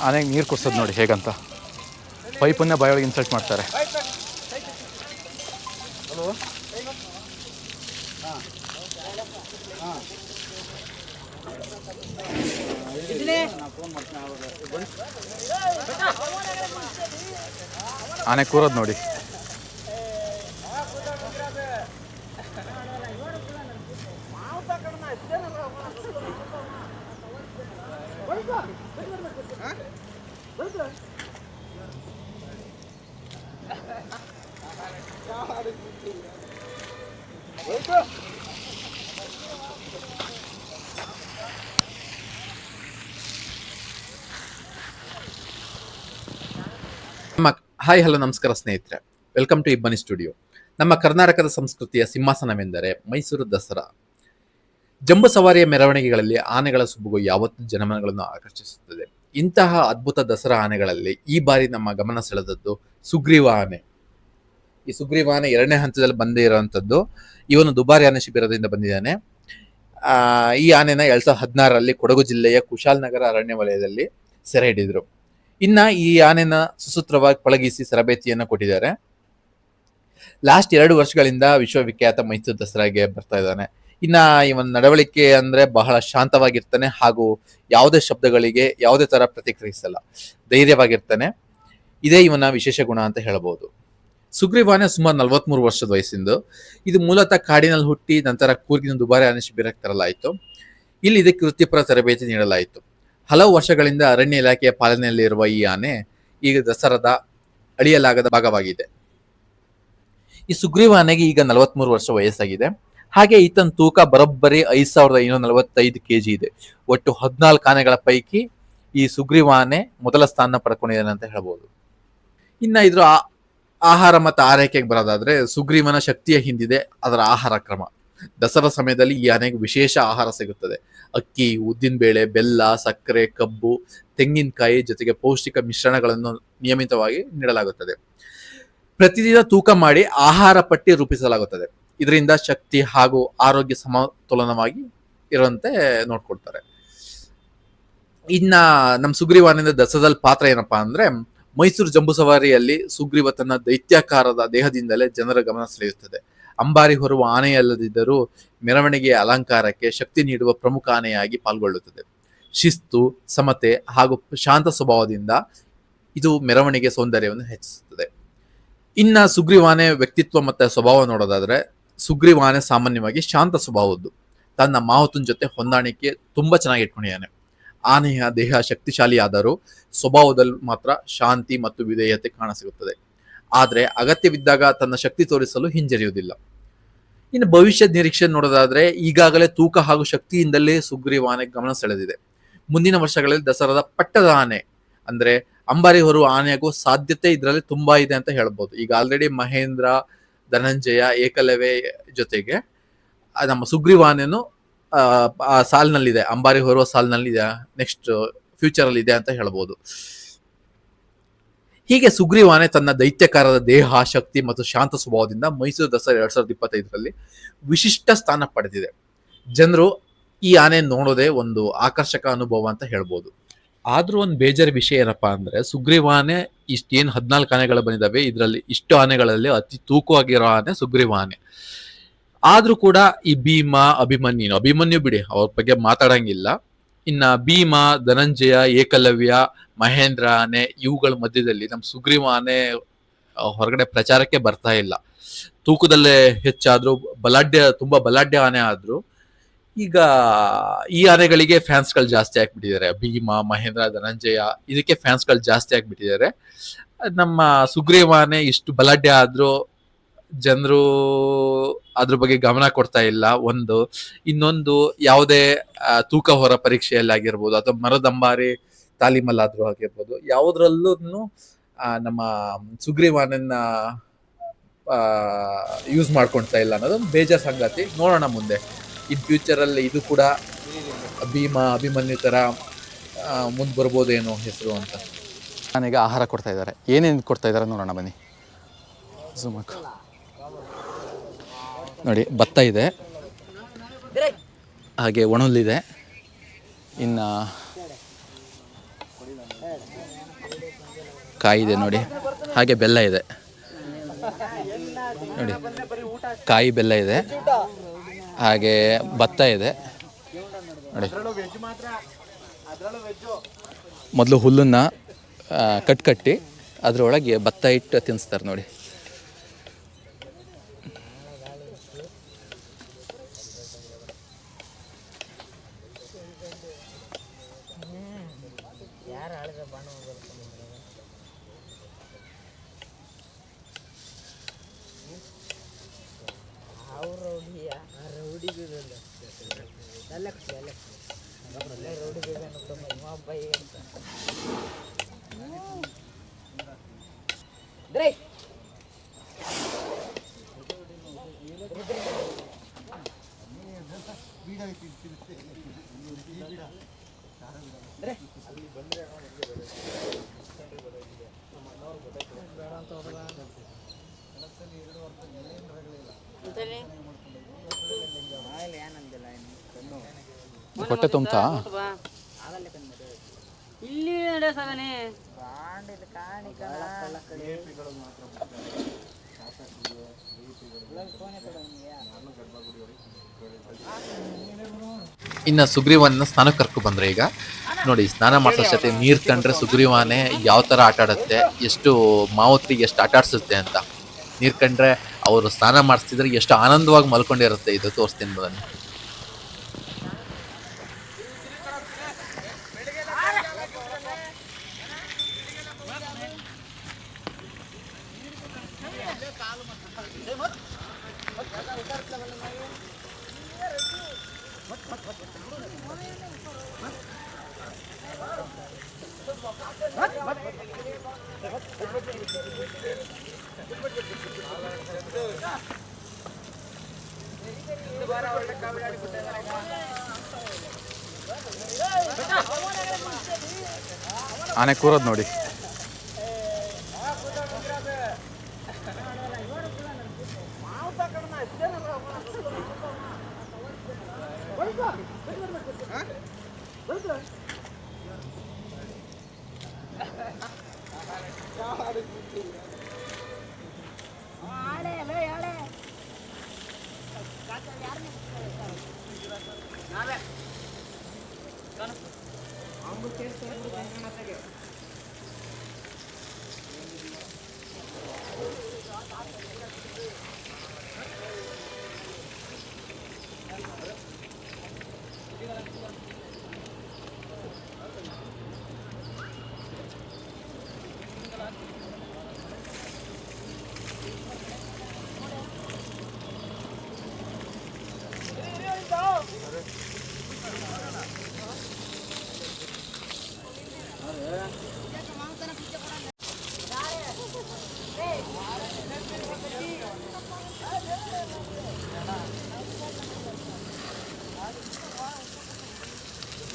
ಆನೆಗೆ ನೀರು ಕುಡ್ಸೋದು ನೋಡಿ ಹೇಗಂತ. ಪೈಪನ್ನೇ ಬಾಯೊಳಗೆ ಇನ್ಸಲ್ಟ್ ಮಾಡ್ತಾರೆ. ಆನೆ ಕೂರೋದು ನೋಡಿ. ಹಾಯ್ ಹಲೋ ನಮಸ್ಕಾರ ಸ್ನೇಹಿತರೆ, ವೆಲ್ಕಮ್ ಟು ಇಬ್ಬನಿ ಸ್ಟುಡಿಯೋ. ನಮ್ಮ ಕರ್ನಾಟಕದ ಸಂಸ್ಕೃತಿಯ ಸಿಂಹಾಸನವೆಂದರೆ ಮೈಸೂರು ದಸರಾ. ಜಂಬೂ ಸವಾರಿಯ ಮೆರವಣಿಗೆಗಳಲ್ಲಿ ಆನೆಗಳ ಸುಬ್ಬುಗು ಯಾವತ್ತೂ ಜನಮನಗಳನ್ನು ಆಕರ್ಷಿಸುತ್ತದೆ. ಇಂತಹ ಅದ್ಭುತ ದಸರಾ ಆನೆಗಳಲ್ಲಿ ಈ ಬಾರಿ ನಮ್ಮ ಗಮನ ಸೆಳೆದದ್ದು ಸುಗ್ರೀವ ಆನೆ. ಈ ಸುಗ್ರೀವ ಆನೆ 2ನೇ ಹಂತದಲ್ಲಿ ಬಂದಿರುವಂಥದ್ದು. ಇವನು ದುಬಾರಿ ಆನೆ ಶಿಬಿರದಿಂದ ಬಂದಿದ್ದಾನೆ. ಈ ಆನೆನ 2016ರಲ್ಲಿ ಕೊಡಗು ಜಿಲ್ಲೆಯ ಕುಶಾಲನಗರ ಅರಣ್ಯ ವಲಯದಲ್ಲಿ ಸೆರೆ ಹಿಡಿದ್ರು. ಇನ್ನ ಈ ಆನೆನ ಸುಸೂತ್ರವಾಗಿ ಪಳಗಿಸಿ ತರಬೇತಿಯನ್ನು ಕೊಟ್ಟಿದ್ದಾರೆ. ಲಾಸ್ಟ್ 2 ವರ್ಷಗಳಿಂದ ವಿಶ್ವವಿಖ್ಯಾತ ಮೈಸೂರು ದಸರಾಗೆ ಬರ್ತಾ ಇದ್ದಾನೆ. ಇನ್ನ ಇವನ ನಡವಳಿಕೆ ಅಂದ್ರೆ ಬಹಳ ಶಾಂತವಾಗಿರ್ತಾನೆ ಹಾಗೂ ಯಾವುದೇ ಶಬ್ದಗಳಿಗೆ ಯಾವುದೇ ತರ ಪ್ರತಿಕ್ರಿಯಿಸಲ್ಲ, ಧೈರ್ಯವಾಗಿರ್ತಾನೆ. ಇದೇ ಇವನ ವಿಶೇಷ ಗುಣ ಅಂತ ಹೇಳಬಹುದು. ಸುಗ್ರೀವಾನೆ ಸುಮಾರು 43 ವರ್ಷದ ವಯಸ್ಸಿಂದು. ಇದು ಮೂಲತಃ ಕಾಡಿನಲ್ಲಿ ಹುಟ್ಟಿ ನಂತರ ಕೂರ್ಗಿನ ದುಬಾರಿ ಆನೆ ಶಿಬಿರಕ್ಕೆ ತರಲಾಯಿತು. ಇಲ್ಲಿ ಇದಕ್ಕೆ ವೃತ್ತಿಪರ ತರಬೇತಿ ನೀಡಲಾಯಿತು. ಹಲವು ವರ್ಷಗಳಿಂದ ಅರಣ್ಯ ಇಲಾಖೆಯ ಪಾಲನೆಯಲ್ಲಿರುವ ಈ ಆನೆ ಈಗ ದಸರಾದ ಅಳಿಯಲಾಗದ ಭಾಗವಾಗಿದೆ. ಈ ಸುಗ್ರೀವ ಆನೆಗೆ ಈಗ 43 ವರ್ಷ ವಯಸ್ಸಾಗಿದೆ. ಹಾಗೆ ಈತನ ತೂಕ ಬರೋಬ್ಬರಿ 5545 kg ಇದೆ. ಒಟ್ಟು 14 ಆನೆಗಳ ಪೈಕಿ ಈ ಸುಗ್ರೀವ ಆನೆ ಮೊದಲ ಸ್ಥಾನ ಪಡ್ಕೊಂಡಿದ್ದಾನೆ ಅಂತ ಹೇಳ್ಬೋದು. ಇನ್ನ ಇದ್ರ ಆಹಾರ ಮತ್ತು ಆರೈಕೆಗೆ ಬರೋದಾದ್ರೆ, ಸುಗ್ರೀವನ ಶಕ್ತಿಯ ಹಿಂದಿದೆ ಅದರ ಆಹಾರ ಕ್ರಮ. ದಸರಾ ಸಮಯದಲ್ಲಿ ಈ ಆನೆಗೆ ವಿಶೇಷ ಆಹಾರ ಸಿಗುತ್ತದೆ. ಅಕ್ಕಿ, ಉದ್ದಿನಬೇಳೆ, ಬೆಲ್ಲ, ಸಕ್ಕರೆ, ಕಬ್ಬು, ತೆಂಗಿನಕಾಯಿ ಜೊತೆಗೆ ಪೌಷ್ಟಿಕ ಮಿಶ್ರಣಗಳನ್ನು ನಿಯಮಿತವಾಗಿ ನೀಡಲಾಗುತ್ತದೆ. ಪ್ರತಿದಿನ ತೂಕ ಮಾಡಿ ಆಹಾರ ಪಟ್ಟಿ ರೂಪಿಸಲಾಗುತ್ತದೆ. ಇದರಿಂದ ಶಕ್ತಿ ಹಾಗೂ ಆರೋಗ್ಯ ಸಮತೋಲನವಾಗಿ ಇರುವಂತೆ ನೋಡ್ಕೊಳ್ತಾರೆ. ಇನ್ನ ನಮ್ಮ ಸುಗ್ರೀವಾನಿಂದ ದಸರಾದಲ್ಲಿ ಪಾತ್ರ ಏನಪ್ಪಾ ಅಂದ್ರೆ, ಮೈಸೂರು ಜಂಬೂ ಸವಾರಿಯಲ್ಲಿ ಸುಗ್ರೀವ ತನ್ನ ದೈತ್ಯಾಕಾರದ ದೇಹದಿಂದಲೇ ಜನರ ಗಮನ ಸೆಳೆಯುತ್ತದೆ. ಅಂಬಾರಿ ಹೊರುವ ಆನೆಯಲ್ಲದಿದ್ದರೂ ಮೆರವಣಿಗೆಯ ಅಲಂಕಾರಕ್ಕೆ ಶಕ್ತಿ ನೀಡುವ ಪ್ರಮುಖ ಆನೆಯಾಗಿ ಪಾಲ್ಗೊಳ್ಳುತ್ತದೆ. ಶಿಸ್ತು, ಸಮತೆ ಹಾಗೂ ಶಾಂತ ಸ್ವಭಾವದಿಂದ ಇದು ಮೆರವಣಿಗೆ ಸೌಂದರ್ಯವನ್ನು ಹೆಚ್ಚಿಸುತ್ತದೆ. ಇನ್ನ ಸುಗ್ರೀವಾನೆ ವ್ಯಕ್ತಿತ್ವ ಮತ್ತು ಸ್ವಭಾವ ನೋಡೋದಾದ್ರೆ, ಸುಗ್ರೀವಾನೆ ಸಾಮಾನ್ಯವಾಗಿ ಶಾಂತ ಸ್ವಭಾವದ್ದು. ತನ್ನ ಮಾಹುತನ ಜೊತೆ ಹೊಂದಾಣಿಕೆ ತುಂಬಾ ಚೆನ್ನಾಗಿ ಇಟ್ಕೊಂಡಿದ್ದಾನೆ. ಆನೆಯ ದೇಹ ಶಕ್ತಿಶಾಲಿಯಾದರೂ ಸ್ವಭಾವದಲ್ಲಿ ಮಾತ್ರ ಶಾಂತಿ ಮತ್ತು ವಿಧೇಯತೆ ಕಾಣಸಿಗುತ್ತದೆ. ಆದರೆ ಅಗತ್ಯವಿದ್ದಾಗ ತನ್ನ ಶಕ್ತಿ ತೋರಿಸಲು ಹಿಂಜರಿಯುವುದಿಲ್ಲ. ಇನ್ನು ಭವಿಷ್ಯದ ನಿರೀಕ್ಷೆ ನೋಡೋದಾದ್ರೆ, ಈಗಾಗಲೇ ತೂಕ ಹಾಗೂ ಶಕ್ತಿಯಿಂದಲೇ ಸುಗ್ರೀವ ಆನೆ ಗಮನ ಸೆಳೆದಿದೆ. ಮುಂದಿನ ವರ್ಷಗಳಲ್ಲಿ ದಸರಾದ ಪಟ್ಟದ ಆನೆ ಅಂದ್ರೆ ಅಂಬಾರಿ ಹೊರುವ ಆನೆಯಾಗುವ ಸಾಧ್ಯತೆ ಇದರಲ್ಲಿ ತುಂಬಾ ಇದೆ ಅಂತ ಹೇಳ್ಬೋದು. ಈಗ ಆಲ್ರೆಡಿ ಮಹೇಂದ್ರ, ಧನಂಜಯ, ಏಕಲವ್ಯ ಜೊತೆಗೆ ನಮ್ಮ ಸುಗ್ರೀವ ಆನೆನು ಆ ಸಾಲಿನಲ್ಲಿದೆ, ಅಂಬಾರಿ ಹೊರುವ ಸಾಲಿನಲ್ಲಿದೆ, ನೆಕ್ಸ್ಟ್ ಫ್ಯೂಚರ್ ಅಲ್ಲಿ ಇದೆ ಅಂತ ಹೇಳ್ಬೋದು. ಹೀಗೆ ಸುಗ್ರೀವಾನೆ ತನ್ನ ದೈತ್ಯಕಾರದ ದೇಹ, ಶಕ್ತಿ ಮತ್ತು ಶಾಂತ ಸ್ವಭಾವದಿಂದ ಮೈಸೂರು ದಸರಾ 2025ರಲ್ಲಿ ವಿಶಿಷ್ಟ ಸ್ಥಾನ ಪಡೆದಿದೆ. ಜನರು ಈ ಆನೆ ನೋಡೋದೇ ಒಂದು ಆಕರ್ಷಕ ಅನುಭವ ಅಂತ ಹೇಳ್ಬೋದು. ಆದ್ರೂ ಒಂದು ಬೇಜಾರು ವಿಷಯ ಏನಪ್ಪಾ ಅಂದ್ರೆ, ಸುಗ್ರೀವಾನೆ ಇಷ್ಟೇನು 14 ಆನೆಗಳು ಬಂದಿದ್ದಾವೆ, ಇದರಲ್ಲಿ ಇಷ್ಟು ಆನೆಗಳಲ್ಲಿ ಅತಿ ತೂಕವಾಗಿರೋ ಆನೆ ಸುಗ್ರೀವ ಆನೆ. ಆದ್ರೂ ಕೂಡ ಈ ಭೀಮ, ಅಭಿಮನ್ಯು ಬಿಡಿ, ಅವ್ರ ಬಗ್ಗೆ ಮಾತಾಡಂಗಿಲ್ಲ. ಇನ್ನ ಭೀಮ, ಧನಂಜಯ, ಏಕಲವ್ಯ, ಮಹೇಂದ್ರ ಆನೆ ಇವುಗಳ ಮಧ್ಯದಲ್ಲಿ ನಮ್ಮ ಸುಗ್ರೀವ ಆನೆ ಹೊರಗಡೆ ಪ್ರಚಾರಕ್ಕೆ ಬರ್ತಾ ಇಲ್ಲ. ತೂಕದಲ್ಲೇ ಹೆಚ್ಚಾದ್ರು, ತುಂಬಾ ಬಲಾಢ್ಯ ಆನೆ ಆದ್ರು ಈಗ ಈ ಆನೆಗಳಿಗೆ ಫ್ಯಾನ್ಸ್ಗಳು ಜಾಸ್ತಿ ಆಗ್ಬಿಟ್ಟಿದ್ದಾರೆ. ಭೀಮ, ಮಹೇಂದ್ರ, ಧನಂಜಯ ಇದಕ್ಕೆ ಫ್ಯಾನ್ಸ್ಗಳು ಜಾಸ್ತಿ ಆಗ್ಬಿಟ್ಟಿದ್ದಾರೆ. ನಮ್ಮ ಸುಗ್ರೀವ ಆನೆ ಇಷ್ಟು ಬಲಾಢ್ಯ ಆದ್ರೂ ಜನರು ಅದ್ರ ಬಗ್ಗೆ ಗಮನ ಕೊಡ್ತಾ ಇಲ್ಲ. ಇನ್ನೊಂದು ಯಾವುದೇ ತೂಕ ಹೊರ ಪರೀಕ್ಷೆಯಲ್ಲಿ ಆಗಿರ್ಬೋದು ಅಥವಾ ಮರದಂಬಾರಿ ತಾಲೀಮಲ್ಲಾದ್ರೂ ಆಗಿರ್ಬೋದು, ಯಾವುದ್ರಲ್ಲೂ ನಮ್ಮ ಸುಗ್ರೀವಾನನ್ನ ಯೂಸ್ ಮಾಡ್ಕೊಳ್ತಾ ಇಲ್ಲ ಅನ್ನೋದೊಂದು ಬೇಜಾರ್ ಸಂಗತಿ. ನೋಡೋಣ ಮುಂದೆ ಇನ್ ಫ್ಯೂಚರ್ ಅಲ್ಲಿ ಇದು ಕೂಡ ಭೀಮ, ಅಭಿಮನ್ಯು ತರ ಮುಂದೆ ಬರ್ಬೋದೇನೋ ಹೆಸರು ಅಂತ. ನನಗೆ ಆಹಾರ ಕೊಡ್ತಾ ಇದ್ದಾರೆ. ಏನೇನು ಕೊಡ್ತಾ ಇದ್ದಾರೆ ನೋಡೋಣ ಬನ್ನಿ. ನೋಡಿ ಭತ್ತ ಇದೆ, ಹಾಗೆ ಒಣಹುಲ್ಲಿದೆ, ಇನ್ನು ಕಾಯಿ ಇದೆ ನೋಡಿ, ಹಾಗೆ ಬೆಲ್ಲ ಇದೆ ನೋಡಿ, ಕಾಯಿ ಬೆಲ್ಲ ಇದೆ, ಹಾಗೆ ಭತ್ತ ಇದೆ ನೋಡಿ. ಮೊದಲು ಹುಲ್ಲನ್ನು ಕಟ್ಟಿ ಅದರೊಳಗೆ ಭತ್ತ ಇಟ್ಟು ತಿನ್ನಿಸ್ತಾರೆ ನೋಡಿ. ಹೊಟ್ಟೆ ತುಂಬ್ತಾ ಇಲ್ಲಿ ನಡೆಸವನೇ ಇನ್ನು ಸುಗ್ರೀವನ್ನ ಸ್ನಾನಕ್ಕೆ ಕರ್ಕೊ ಬಂದ್ರೆ ಈಗ ನೋಡಿ, ಸ್ನಾನ ಮಾಡಿಸೋ ಜೊತೆ ನೀರು ಕಂಡ್ರೆ ಸುಗ್ರೀವಾನೆ ಯಾವ ಥರ ಆಟ ಆಡುತ್ತೆ, ಎಷ್ಟು ಮಾವತ್ರಿಗೆ ಎಷ್ಟು ಆಟ ಆಡಿಸುತ್ತೆ ಅಂತ. ನೀರು ಕಂಡ್ರೆ ಅವರು ಸ್ನಾನ ಮಾಡಿಸ್ತಿದ್ರೆ ಎಷ್ಟು ಆನಂದವಾಗಿ ಮಲ್ಕೊಂಡಿರುತ್ತೆ. ಇದು ತೋರಿಸ್ತೀನಿ ಬನ್ನಿ. ಆನೆ ಕೂರೋದು ನೋಡಿ.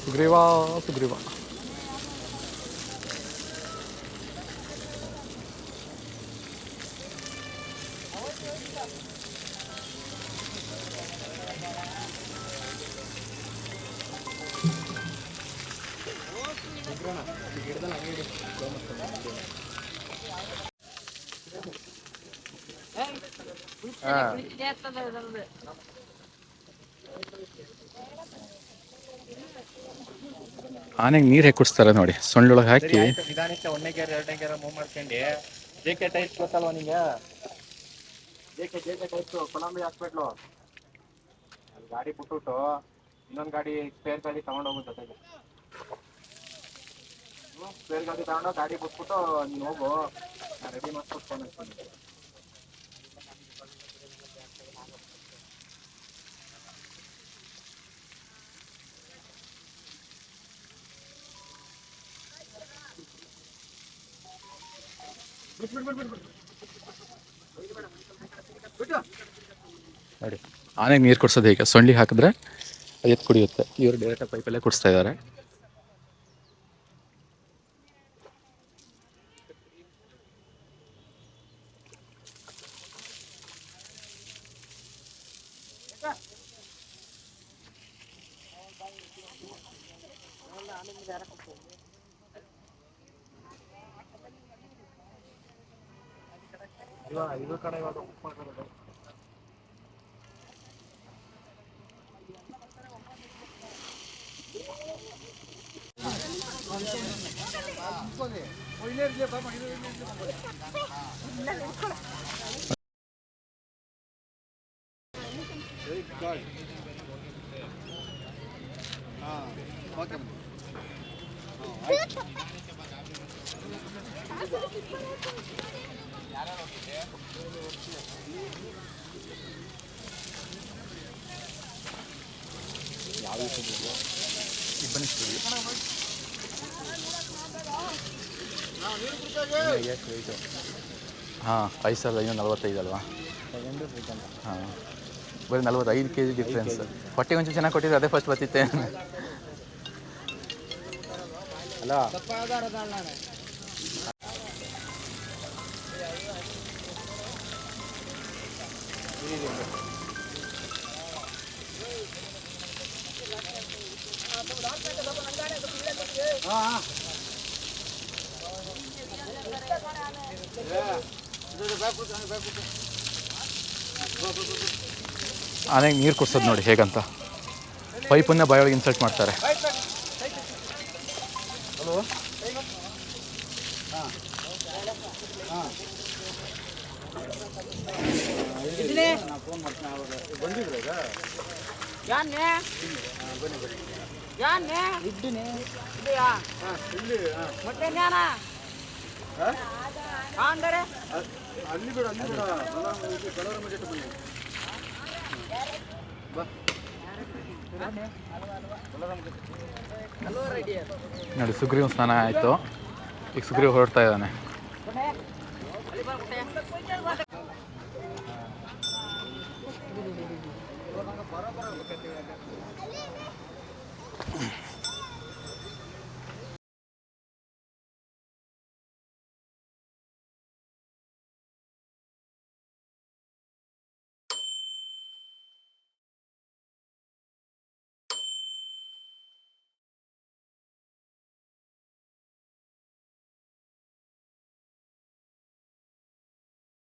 ಸುಗ್ರೀವ ಸುಗ್ರೀವ ಆನೆಗೆ ನೀರು ಹೇಗೆ ಕುಡಿಸ್ತಾರೆ ನೋಡಿ, ಸೊಳ್ಳೊಳಗೆ ಹಾಕಿ. ನಿಧಾನಕ್ಕೆ 1ನೇ ಗೇರ್ 2ನೇ ಗೇರ್ ಮೂವ್ ಮಾಡ್ಕೊಂಡು ಜೆಕೆ ಟೈಪ್ ಗೊತ್ತಲ್ವ ನಿಂಗೆ? ಜೆಕೆ ಟೈಪ್ ಕೊಲಂಬಿ ಹಾಕ್ಬಿಟ್ಲು ಅಲ್ಲಿ ಗಾಡಿ ಬಿಟ್ಬಿಟ್ಟು ಇನ್ನೊಂದು ಗಾಡಿ ಸ್ಪೇರ್ ಗಾಡಿ ತಗೊಂಡು ಹೋಗುತ್ತೆ ಜೊತೆಗೆ. ಸ್ಪೇರ್ ಗಾಡಿ ತಗೊಂಡು ಗಾಡಿ ಬಿಟ್ಬಿಟ್ಟು ನೀನು ಹೋಗು, ನಾನು ರೆಡಿ ಮಾಡ್ಬಿಟ್ಟು ಫೋನ್ ಹಚ್ತೀನಿ. ನೋಡಿ ಆನೆಗೆ ನೀರು ಕುಡಿಸೋದು ಹೇಗೆ, ಸೊಳ್ಳಿ ಹಾಕಿದ್ರೆ ಎತ್ತು ಕುಡಿಯುತ್ತೆ. ಇವರು ಡೈರೆಕ್ಟಾಗಿ ಪೈಪಲ್ಲೇ ಕುಡಿಸ್ತಾ ಇದ್ದಾರೆ. ಇದು ಕಡೆ ಇವಾಗ ಬುಕ್ ಮಾಡ್ಕೊಳ್ಳೋದು. ಇಬ್ಬನಿ ಸ್ಟುಡಿಯೋ ಹಾಂ 5,545 ಅಲ್ವಾ? ಹಾಂ ಬರೀ 45 kg ಡಿಫ್ರೆನ್ಸ್. ಹೊಟ್ಟೆಗೆ ಒಂಚೂರು ಚೆನ್ನಾಗಿ ಕೊಟ್ಟಿದ್ರೆ ಅದೇ ಫಸ್ಟ್ ಬರ್ತಿತ್ತೆ. ಅಲ್ಲ ಆನೆಗೆ ನೀರು ಕುಡ್ಸೋದು ನೋಡಿ ಹೇಗಂತ. ಪೈಪನ್ನ ಬಾಯೊಳಗೆ ಇನ್ಸಲ್ಟ್ ಮಾಡ್ತಾರೆ. ಅಲ್ಲಿ ಬಿಡ ಕೆಲವರ ಮಜೆಟ್ ಬನ್ನಿ. ನೋಡಿ ಸುಗ್ರೀವ್ ಸ್ನಾನ ಆಯಿತು. ಈಗ ಸುಗ್ರೀವ್ ಹೊರಡ್ತಾ ಇದ್ದಾನೆ.